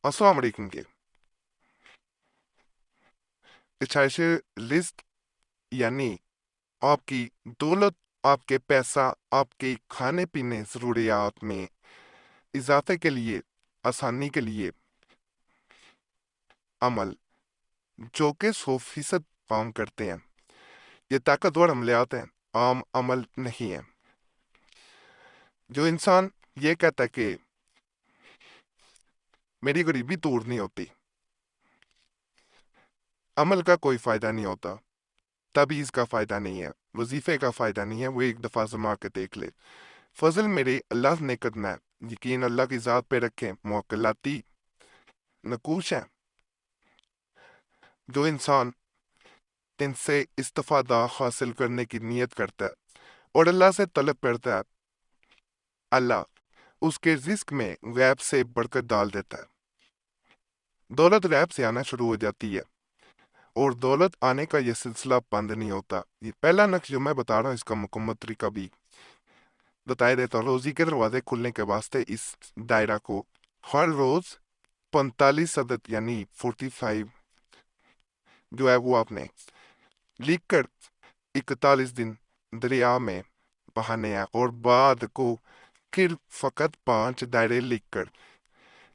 Assalamu alaikum के इच्छाइश list यानी आपकी दौलत, आपके पैसा, आपके खाने पीने ज़रूरियात में इजाफे के लिए, आसानी के लिए अमल जो कि 100% काम करते हैं। ये ताकतवर अमलियात हैं, आम अमल नहीं है। जो इंसान ये कहता है कि मेरी गरीबी दूर नहीं होती, अमल का कोई फ़ायदा नहीं होता, तबीज़ का फ़ायदा नहीं है, वजीफ़े का फ़ायदा नहीं है, वो एक दफ़ा आज़मा के देख ले। फजल मेरे अल्लाह ने करना है, यकीन अल्लाह की ज़ात पे रखें, मुवक्किलाती नकूश है। जो इंसान दिन से इस्तिफादा हासिल करने की नीयत करता है और अल्लाह से तलब करता है, अल्लाह उसके रिस्क में गैब से बरकत डाल देता है। दौलत गैब से आना शुरू हो जाती है और दौलत आने का यह सिलसिला बंद नहीं होता। ये पहला नक्श जो मैं बता रहा हूँ, इसका मुकम्मल तरीका भी बताया देता हूँ। रोजी के दरवाजे खुलने के वास्ते इस दायरा को हर रोज 45 अदद यानी 45 जो है वो आपने लिख कर 41 दिन दरिया में बहाने हैं और बाद को फिर फकत 5 दायरे लिखकर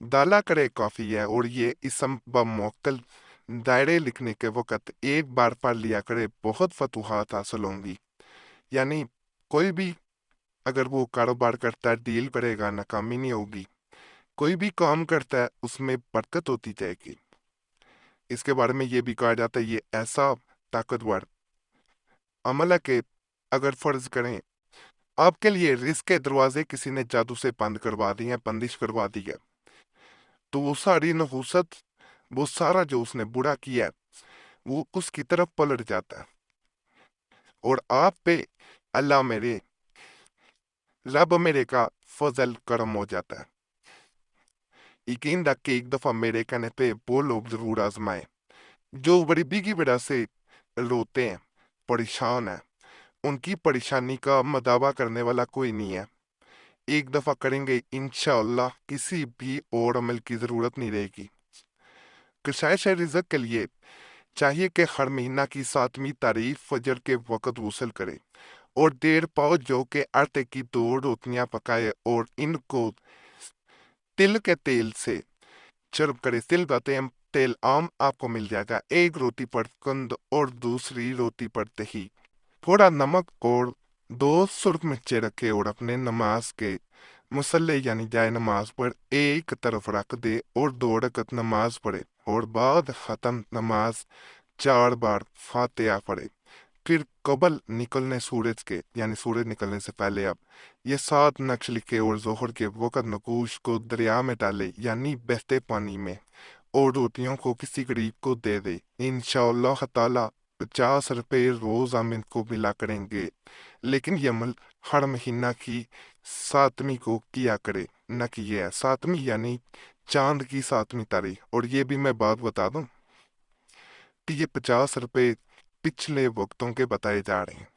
डाला करे काफ़ी है। और ये इसम बमुअक्कल दायरे लिखने के वक़्त एक बार पढ़ लिया करे, बहुत फतूहात हासिल होंगी। यानी कोई भी अगर वो कारोबार करता है, डील करेगा, नाकामी नहीं होगी। कोई भी काम करता है उसमें बरकत होती जाएगी। इसके बारे में ये भी कहा जाता है ये ऐसा ताकतवर अमल है कि अगर फर्ज करें आपके लिए रिस्क के दरवाजे किसी ने जादू से बंद करवा दिए हैं, बंदिश करवा दी है, तो वो सारी नहूसत, वो सारा जो उसने बुरा किया है, वो उसकी तरफ पलट जाता है और आप पे अल्लाह मेरे, रब मेरे का फजल करम हो जाता है। यकीन रख के एक दफा मेरे कहने पे वो लोग जरूर आजमाए जो गरीबी की वजह से रोते हैं, परेशान है। उनकी परेशानी का मदावा करने वाला कोई नहीं है। एक दफा करेंगे इंशाअल्लाह किसी भी और अमल की जरूरत नहीं रहेगी। कशाइश रिज़्क के लिए चाहिए कि हर महीना की 7वीं तारीख फजर के वक़्त गुस्ल करे और देर पाओ जो कि आटे की 2 रोटियां पकाए और इनको तिल के तेल से चर्ब करे। तिल का तेल आम आपको मिल जाएगा। एक रोटी पर कंद और दूसरी रोटी पर दही, थोड़ा नमक और 2 सुर्ख मिर्चें रखे और अपने नमाज के मुसल्ले यानी जाए नमाज पर एक तरफ रख दे और 2 रकत नमाज पढ़े और बाद ख़त्म नमाज 4 बार फातिहा पढ़े। फिर कबल निकलने सूरज के यानी सूरज निकलने से पहले अब ये 7 नक्श लिखे और जोहर के वक़्त नकूश को दरिया में डाले यानी बहते पानी में और रोटियों को किसी गरीब को दे दे। इंशाअल्लाह ताला 50 रुपये रोज हम इनको मिला करेंगे। लेकिन ये अमल हर महीना की 7वीं को किया करे, न कि ये 7वीं यानी चांद की 7वीं तारीख। और ये भी मैं बात बता दूं कि ये 50 रुपये पिछले वक्तों के बताए जा रहे हैं।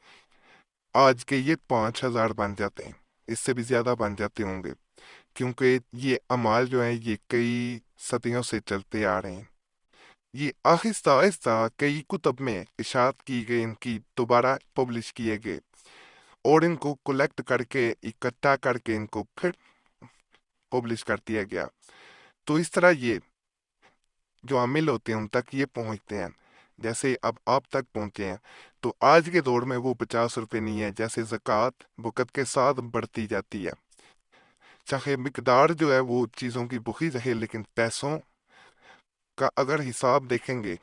आज के ये 5,000 बन जाते हैं, इससे भी ज्यादा बन जाते होंगे, क्योंकि ये अमाल जो है ये कई सदियों से चलते आ रहे हैं। ये आहिस्ता आहिस्ता कई कुतब में इशात की गई, इनकी दोबारा पब्लिश किए गए और इनको कलेक्ट करके इकट्ठा करके इनको फिर पब्लिश कर दिया गया। तो इस तरह ये जो अमिल होते हैं उन तक ये पहुंचते हैं, जैसे अब आप तक पहुंचे हैं। तो आज के दौर में वो 50 रुपये नहीं है, जैसे ज़कात वक़्त के साथ बढ़ती जाती है। चाहे मिकदार जो है वो चीज़ों की बुखी रहे, लेकिन पैसों का अगर हिसाब देखेंगे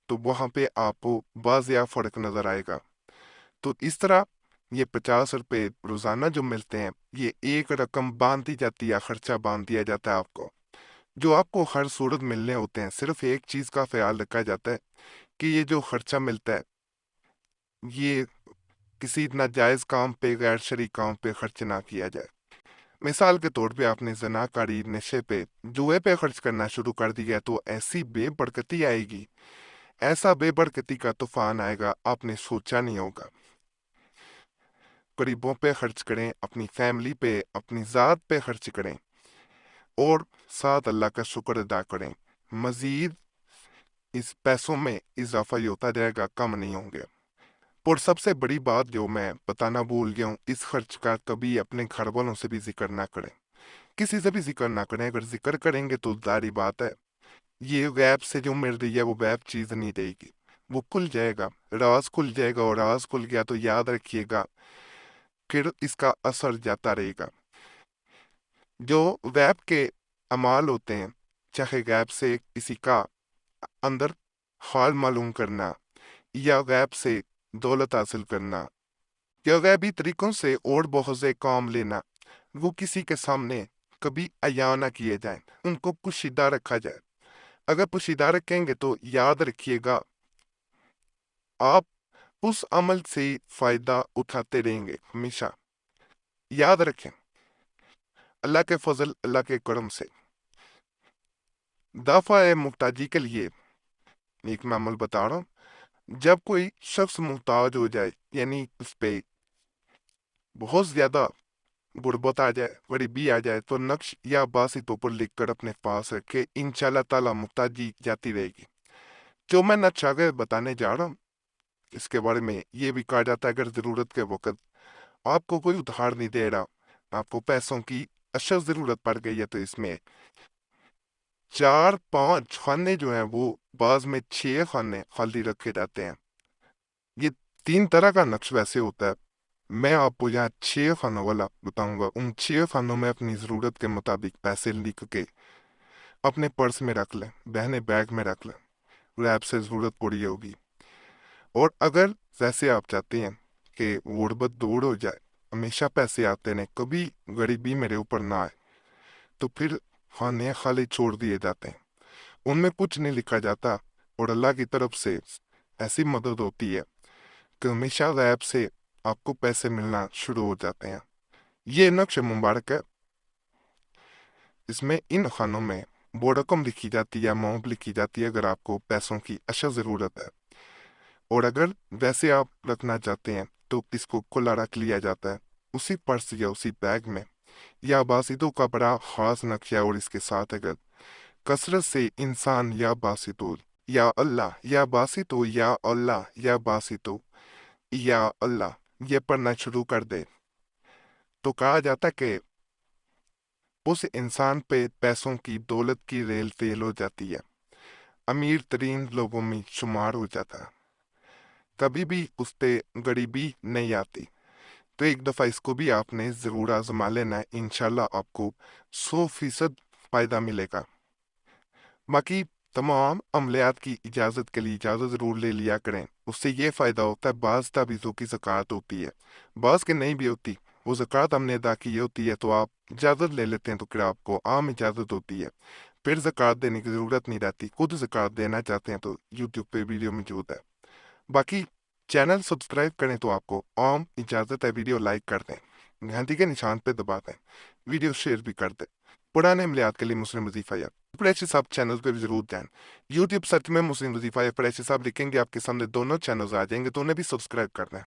तो वहां पे आपको वाज़िया फ़र्क नज़र आएगा। तो इस तरह ये 50 रुपये रोज़ाना जो मिलते हैं, ये एक रकम बांध दी जाती है, खर्चा बांध दिया जाता है आपको, जो आपको हर सूरत मिलने होते हैं। सिर्फ एक चीज़ का ख्याल रखा जाता है कि ये जो खर्चा मिलता है ये किसी नाजायज़ काम पे, गैर शरई काम पे खर्च ना किया जाए। मिसाल के तौर पे आपने जनाकारी, नशे पे, जुए पे खर्च करना शुरू कर दिया तो ऐसी बेबरकती आएगी, ऐसा बेबरकती का तूफान आएगा आपने सोचा नहीं होगा। गरीबों पे खर्च करें, अपनी फैमिली पे, अपनी ज़ात पे खर्च करें और साथ अल्लाह का शुक्र अदा करें। मजीद इस पैसों में इजाफा ही होता जाएगा, कम नहीं होंगे। और सबसे बड़ी बात जो मैं बताना भूल गया हूँ, इस खर्च का कभी अपने घर वालों से भी जिक्र ना करें, किसी से भी जिक्र ना करें। अगर जिक्र करेंगे तो जारी बात है, ये गैप से जो मिल रही है वो गैप चीज नहीं रहेगी, वो खुल जाएगा, राज खुल जाएगा। और राज खुल गया तो याद रखिएगा फिर इसका असर जाता रहेगा। जो गैप के अमाल होते हैं, चाहे गैप से किसी का अंदर हाल मालूम करना, या गैप से दौलत हासिल करना, या गैबी तरीकों से और बहुत से काम लेना, वो किसी के सामने कभी अया ना किए जाए, उनको पोशीदा रखा जाए। अगर पोशीदा रखेंगे तो याद रखिएगा आप उस अमल से फायदा उठाते रहेंगे हमेशा। याद रखें, अल्लाह के फजल, अल्लाह के करम से दफा मुहताजी के लिए एक मैं अमल बता रहा हूँ। जब कोई शख्स मुहताज हो जाए, यानी उस पे बहुत ज्यादा गुर्बत आ जाए, गरीबी आ जाए, तो नक्श या बासितों पर लिखकर अपने पास रखे, इंशाल्लाह ताला मुहताजी जाती रहेगी। जो मैं नक्श आगे बताने जा रहा हूँ, इसके बारे में ये भी कहा जाता है अगर जरूरत के वक्त आपको कोई उधार नहीं दे रहा, आपको पैसों की अशद जरूरत पड़ गई है, तो इसमें 4-5 खाने जो हैं वो बाज में 6 खाने खाली रखे जाते हैं। ये 3 तरह का नक्श वैसे होता है, मैं आपको यहाँ 6 खानों वाला बताऊंगा। उन 6 खानों में अपनी जरूरत के मुताबिक पैसे लिख के अपने पर्स में रख लें, बहने बैग में रख लें, रैप से जरूरत पड़ी होगी। और अगर जैसे आप चाहते हैं कि गुर्बत दूर हो जाए, हमेशा पैसे आते रहें, कभी गरीबी मेरे ऊपर ना आए, तो फिर खाने खाली छोड़ दिए जाते हैं, उनमें कुछ नहीं लिखा जाता। और अल्लाह की तरफ से ऐसी मदद होती है कि हमेशा गैब से आपको पैसे मिलना शुरू हो जाते हैं। ये नक्श मुबारक है, इसमें इन खानों में वो रकम लिखी जाती है, अमाउंट लिखी जाती है अगर आपको पैसों की अशद ज़रूरत है। और अगर वैसे आप रखना चाहते हैं तो इसको खुला रख लिया जाता है उसी पर्स या उसी बैग में। या बासितों का बड़ा खास नक्शा, और इसके साथ अगर कसरत से इंसान या बासितो, या अल्लाह या बासितो, या अल्लाह या बासितो, या अल्लाह ये पढ़ना शुरू कर दे, तो कहा जाता कि उस इंसान पे पैसों की, दौलत की रेल फेल हो जाती है, अमीर तरीन लोगों में शुमार हो जाता है, कभी भी उस पे गरीबी नहीं आती। तो एक दफ़ा इसको भी आपने ज़रूर आजमा लेना है, इंशाल्लाह आपको 100% फ़ायदा मिलेगा। बाकी तमाम अमलियात की इजाज़त के लिए इजाज़त ज़रूर ले लिया करें, उससे ये फ़ायदा होता है, बाज़ तावीज़ों की ज़कात होती है, बाज़ के नहीं भी होती, वो ज़कात हमने अदा की होती है, तो आप इजाज़त ले लेते हैं तो फिर आपको आम इजाज़त होती है, फिर ज़कात देने की ज़रूरत नहीं रहती। खुद ज़कात देना चाहते हैं तो यूट्यूब पे वीडियो मौजूद है। बाकी चैनल सब्सक्राइब करें तो आपको आम इजाज़त है, वीडियो लाइक कर दें, घंटी के निशान पे दबा दें, वीडियो शेयर भी कर दें। पुराने अमलियात के लिए मुस्लिम वजीफ़ा या फरैशी साहब चैनल पर भी जरूर जाएं। यूट्यूब सर्च में मुस्लिम वजीफ़ा या फरैशी साहब लिखेंगे, आपके सामने दोनों चैनल्स आ जाएंगे, तो उन्हें भी सब्सक्राइब कर दें।